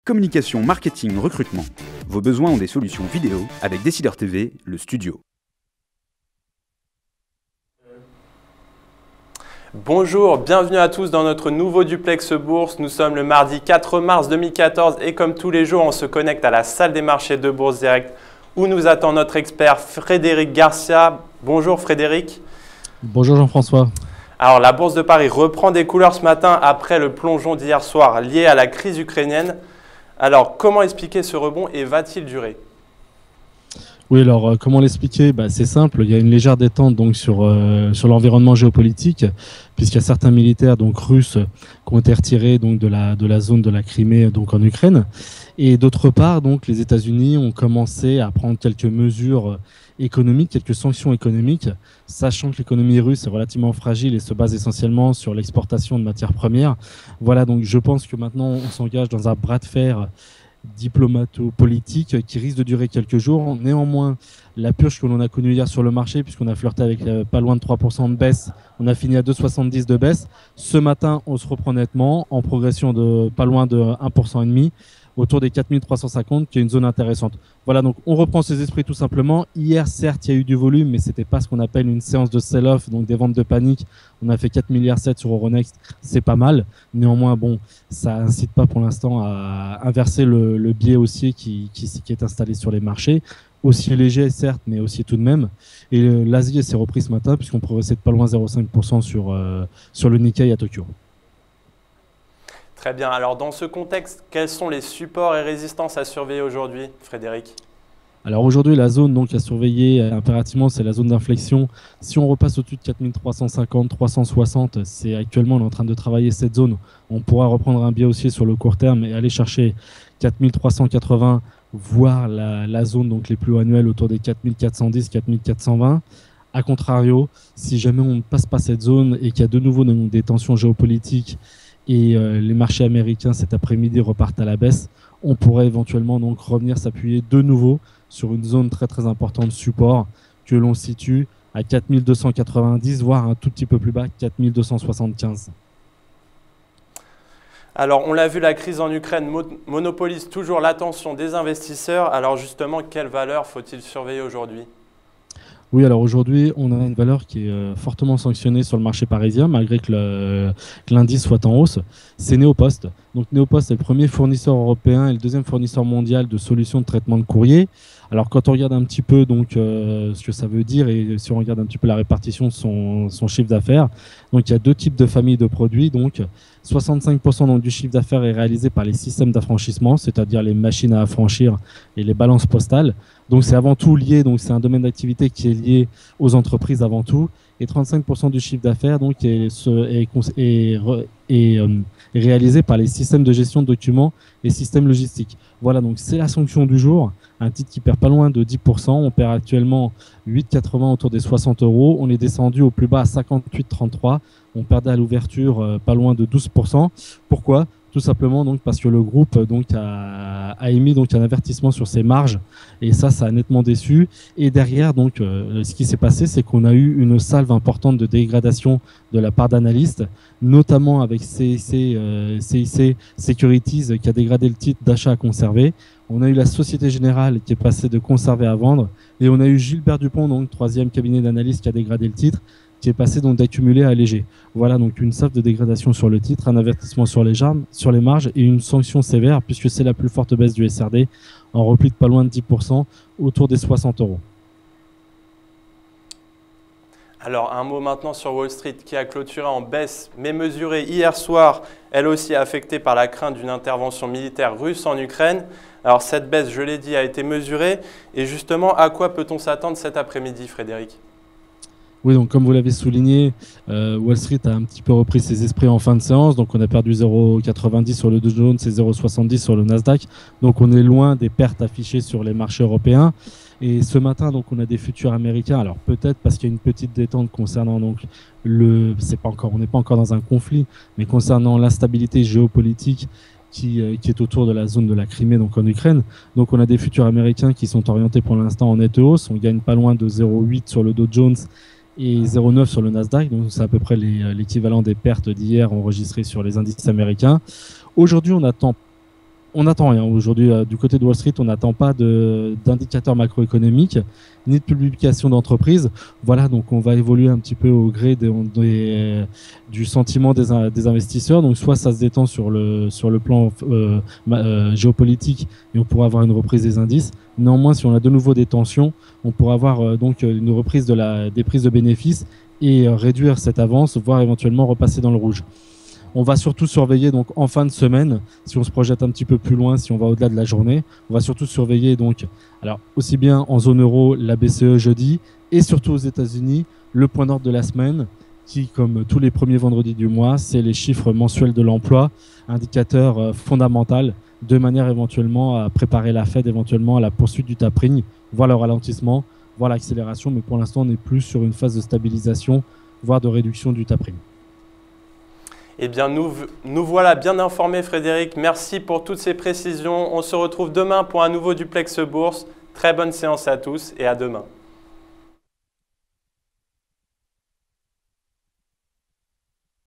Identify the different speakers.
Speaker 1: Communication, marketing, recrutement. Vos besoins ont des solutions vidéo avec Décideur TV, le studio.
Speaker 2: Bonjour, bienvenue à tous dans notre nouveau duplex bourse. Nous sommes le mardi 4 mars 2014 et comme tous les jours, on se connecte à la salle des marchés de Bourse Direct où nous attend notre expert Frédéric Garcia. Bonjour Frédéric.
Speaker 3: Bonjour Jean-François.
Speaker 2: Alors la Bourse de Paris reprend des couleurs ce matin après le plongeon d'hier soir lié à la crise ukrainienne. Alors comment expliquer ce rebond et va-t-il durer ?
Speaker 3: Oui, alors comment l'expliquer ? C'est simple, il y a une légère détente donc, sur l'environnement géopolitique, puisqu'il y a certains militaires donc, russes qui ont été retirés donc, de la zone de la Crimée donc, en Ukraine. Et d'autre part, donc, les États-Unis ont commencé à prendre quelques mesures économiques, quelques sanctions économiques, sachant que l'économie russe est relativement fragile et se base essentiellement sur l'exportation de matières premières. Voilà, donc je pense que maintenant on s'engage dans un bras de fer diplomato-politique qui risque de durer quelques jours. Néanmoins, la purge que l'on a connue hier sur le marché, puisqu'on a flirté avec pas loin de 3% de baisse, on a fini à 2,70 de baisse. Ce matin, on se reprend nettement en progression de pas loin de 1,5%, autour des 4350, qui est une zone intéressante. Voilà, donc on reprend ses esprits tout simplement. Hier, certes, il y a eu du volume, mais c'était pas ce qu'on appelle une séance de sell-off, donc des ventes de panique. On a fait 4,7 milliards sur Euronext, c'est pas mal. Néanmoins, bon, ça incite pas pour l'instant à inverser le biais haussier qui est installé sur les marchés. Aussi léger, certes, mais aussi tout de même. Et l'Asie s'est repris ce matin, puisqu'on progressait de pas loin 0,5% sur le Nikkei à Tokyo.
Speaker 2: Très bien. Alors, dans ce contexte, quels sont les supports et résistances à surveiller aujourd'hui, Frédéric ?
Speaker 3: Alors aujourd'hui, la zone donc à surveiller impérativement, c'est la zone d'inflexion. Si on repasse au-dessus de 4350, 360, c'est actuellement on est en train de travailler cette zone. On pourra reprendre un biais haussier sur le court terme et aller chercher 4380, voire la zone donc les plus hauts annuels autour des 4410, 4420. A contrario, si jamais on ne passe pas cette zone et qu'il y a de nouveau des tensions géopolitiques et les marchés américains cet après-midi repartent à la baisse, on pourrait éventuellement donc revenir s'appuyer de nouveau sur une zone très très importante de support que l'on situe à 4290, voire un tout petit peu plus bas, 4275.
Speaker 2: Alors, on l'a vu, la crise en Ukraine monopolise toujours l'attention des investisseurs. Alors justement, quelle valeur faut-il surveiller aujourd'hui ?
Speaker 3: Oui, alors aujourd'hui, on a une valeur qui est fortement sanctionnée sur le marché parisien, malgré que l'indice soit en hausse. C'est Neopost. Donc Neopost est le premier fournisseur européen et le deuxième fournisseur mondial de solutions de traitement de courrier. Alors quand on regarde un petit peu donc ce que ça veut dire et si on regarde un petit peu la répartition de son chiffre d'affaires, donc il y a deux types de familles de produits. Donc 65% donc, du chiffre d'affaires est réalisé par les systèmes d'affranchissement, c'est-à-dire les machines à affranchir et les balances postales. Donc c'est avant tout lié, donc c'est un domaine d'activité qui est lié aux entreprises avant tout. Et 35% du chiffre d'affaires donc est réalisé par les systèmes de gestion de documents et systèmes logistiques. Voilà, donc c'est la sanction du jour. Un titre qui perd pas loin de 10%. On perd actuellement 8,80 autour des 60 €. On est descendu au plus bas à 58,33. On perdait à l'ouverture pas loin de 12%. Pourquoi ? Tout simplement donc parce que le groupe donc a émis donc un avertissement sur ses marges et ça a nettement déçu. Et derrière donc ce qui s'est passé, c'est qu'on a eu une salve importante de dégradation de la part d'analystes, notamment avec CIC Securities qui a dégradé le titre d'achat à conserver. On a eu la Société Générale qui est passée de conserver à vendre et on a eu Gilbert Dupont, donc troisième cabinet d'analyse qui a dégradé le titre, qui est passé donc d'accumuler à léger. Voilà donc une salve de dégradation sur le titre, un avertissement sur les marges et une sanction sévère puisque c'est la plus forte baisse du SRD en repli de pas loin de 10% autour des 60 €.
Speaker 2: Alors un mot maintenant sur Wall Street qui a clôturé en baisse mais mesurée hier soir, elle aussi affectée par la crainte d'une intervention militaire russe en Ukraine. Alors cette baisse, je l'ai dit, a été mesurée et justement à quoi peut-on s'attendre cet après-midi, Frédéric ?
Speaker 3: Oui, donc comme vous l'avez souligné, Wall Street a un petit peu repris ses esprits en fin de séance. Donc on a perdu 0,90 sur le Dow Jones et 0,70 sur le Nasdaq. Donc on est loin des pertes affichées sur les marchés européens. Et ce matin, donc on a des futurs américains. Alors peut-être parce qu'il y a une petite détente concernant donc on n'est pas encore dans un conflit, mais concernant l'instabilité géopolitique qui est autour de la zone de la Crimée, donc en Ukraine. Donc on a des futurs américains qui sont orientés pour l'instant en nette hausse. On gagne pas loin de 0,8 sur le Dow Jones et 0,9 sur le Nasdaq, donc c'est à peu près l'équivalent des pertes d'hier enregistrées sur les indices américains. Aujourd'hui, on attend on n'attend rien aujourd'hui du côté de Wall Street, on n'attend pas d'indicateurs macroéconomiques ni de publication d'entreprise. Voilà, donc on va évoluer un petit peu au gré du sentiment des investisseurs. Donc soit ça se détend sur le plan géopolitique et on pourra avoir une reprise des indices. Néanmoins, si on a de nouveau des tensions, on pourra avoir donc une reprise des prises de bénéfices et réduire cette avance, voire éventuellement repasser dans le rouge. On va surtout surveiller donc en fin de semaine, si on se projette un petit peu plus loin, si on va au-delà de la journée, on va surtout surveiller donc, alors aussi bien en zone euro, la BCE jeudi, et surtout aux États-Unis, le point d'ordre de la semaine, qui, comme tous les premiers vendredis du mois, c'est les chiffres mensuels de l'emploi, indicateur fondamental, de manière éventuellement à préparer la Fed éventuellement à la poursuite du tapering, voire le ralentissement, voire l'accélération, mais pour l'instant on est plus sur une phase de stabilisation, voire de réduction du tapering.
Speaker 2: Eh bien, nous voilà bien informés, Frédéric. Merci pour toutes ces précisions. On se retrouve demain pour un nouveau Duplex Bourse. Très bonne séance à tous et à demain.